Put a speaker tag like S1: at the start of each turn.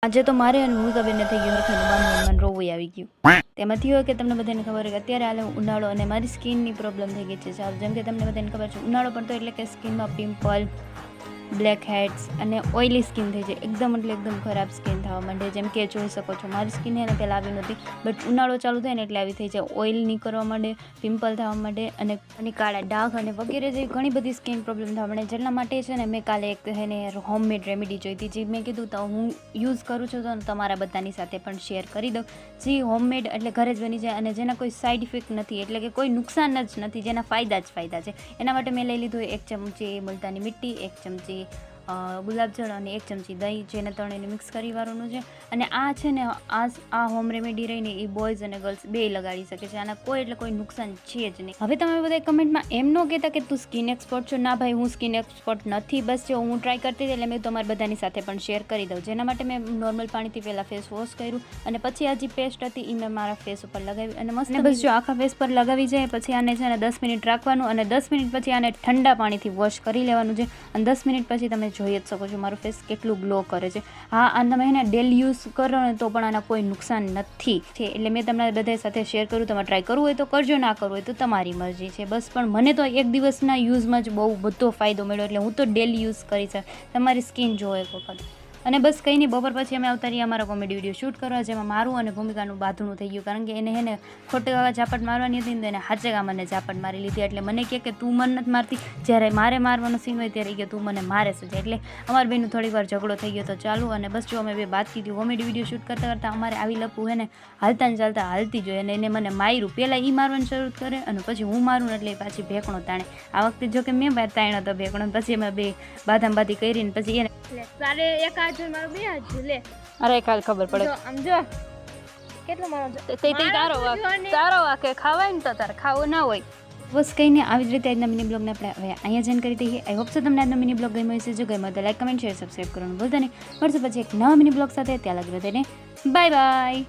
S1: આજે તો મારે અને ભૂમિકાબેનને થઈ ગયું હરખાનું મન રોવું આવી ગયું. તેમાંથી હોય કે તમને બધાને ખબર હોય કે અત્યારે હાલે ઉનાળો અને મારી સ્કિનની પ્રોબ્લેમ થઈ ગઈ છે. સારું, જેમ કે તમને બધાને ખબર છે ઉનાળો પડતો એટલે કે સ્કિનમાં પિમ્પલ, બ્લેક હેડ્સ અને ઓઇલી સ્કિન થઈ જાય. એકદમ ખરાબ સ્કિન થવા માંડે. જેમ કે જોઈ શકો છો મારી સ્કિન એને પહેલાં આવી નહોતી, બટ ઉનાળો ચાલુ થાય ને એટલે આવી થઈ જાય. ઓઇલ નીકળવા માંડે, પિમ્પલ થવા માંડે અને કાળા ડાઘ અને વગેરે જેવી ઘણી બધી સ્કિન પ્રોબ્લેમ થવા માંડે. જેટલા માટે છે ને મેં કાલે એક એને હોમમેડ રેમેડી જોઈ હતી, જે મેં કીધું તો હું યુઝ કરું છું, તો તમારા બધાની સાથે પણ શેર કરી દઉં. જે હોમમેડ એટલે ઘરે જ બની જાય અને જેના કોઈ સાઇડ ઇફેક્ટ નથી, એટલે કે કોઈ નુકસાન જ નથી, જેના ફાયદા જ ફાયદા છે. એના માટે મેં લઈ લીધું 1 ચમચી મુલતાની મીઠી, 1 ચમચી ગુલાબજળ અને 1 ચમચી દહીં, જેને ત્રણેયને મિક્સ કરી વાળવાનું છે. અને આ છે ને આ હોમ રેમેડી રહીને એ બોયઝ અને ગર્લ્સ બે લગાડી શકે છે. આના કોઈ નુકસાન છે જ નહીં. હવે તમે બધા કમેન્ટમાં એમ ન કહેતા કે તું સ્કિન એક્સપર્ટ છો. ના ભાઈ, હું સ્કિન એક્સપર્ટ નથી. બસ જો હું ટ્રાય કરતી હતી એટલે મેં તમારી બધાની સાથે પણ શેર કરી દઉં. જેના માટે મેં નોર્મલ પાણીથી પહેલાં ફેસ વોશ કર્યું અને પછી આ જે પેસ્ટ હતી એ મેં મારા ફેસ ઉપર લગાવી અને મસ્ત બસ જો આખા ફેસ પર લગાવી જાય પછી આને છે ને 10 મિનિટ રાખવાનું અને 10 મિનિટ પછી આને ઠંડા પાણીથી વોશ કરી લેવાનું છે. અને 10 મિનિટ પછી તમે જોઈ જ શકો છો મારું ફેસ કેટલું ગ્લો કરે છે. હા, આ તમે એને ડેલી યુઝ કરો ને તો પણ આના કોઈ નુકસાન નથી છે. એટલે મેં તમને બધા સાથે શેર કર્યું. તમારે ટ્રાય કરવું હોય તો કરજો, ના કરવું હોય તો તમારી મરજી છે. બસ પણ મને તો એક દિવસના યુઝમાં જ બહુ બધો ફાયદો મળ્યો, એટલે હું તો ડેલી યુઝ કરી શકું. તમારી સ્કિન જોવો એક વખત. અને બસ કંઈ નહીં, બપોર પછી અમે આવતા રહ્યા અમારા કોમેડી વિડીયો શૂટ કરવા, જેમાં મારું અને ભૂમિકાનું બાંધણું થઈ ગયું. કારણ કે એને ખોટે ઝાપટ મારવાની હતી ને તો એને હાચે મને ઝાપટ મારી લીધી. એટલે મને કહે કે તું મને નથી મારતી, જ્યારે મારે મારવાનો સીન હોય ત્યારે કે તું મને મારે છે. એટલે અમારી બેનનું થોડી વાર ઝઘડો થઈ ગયો તો ચાલુ. અને બસ જો અમે બે બાત કીધી. કોમેડી વિડીયો શૂટ કરતાં અમારે આવી લપું હે ને હાલતા ને ચાલતા હાલતી જોઈએ. અને એને મને માર્યું. પહેલાં એ મારવાની શરૂ કરે અને પછી હું મારું એટલે પાછી ભેંકણો તાણે. આ વખતે જો કે મેં તાણ્યો હતો ભેંકણો. પછી અમે બે બાધી કરીને પછી એને
S2: તારે એક હાથ જોઈ મારો બે હાથ જોઈ લે.
S1: અરે કાલ ખબર પડે.
S2: આમ જો કેટલો મારો
S1: તારો વાક ખાવાય ને તો તારે ખાવું ના હોય. બસ કંઈ નહીં, આવી જ રીતે આજના મિની બ્લોગને આપણે હવે અહીંયા જોઈન કરી દઈએ. આઈ હોપ સો તમને આજનો મિની બ્લોગ ગમ્યો હશે. જો ગમ્યો તો લાઈક, કમેન્ટ, શેર, સબસ્ક્રાઈબ કરવાનું ભૂલતા નહીં. મળશે પછી એક નવા મિની બ્લોગ સાથે. ત્યાં લગી તેને બાય બાય.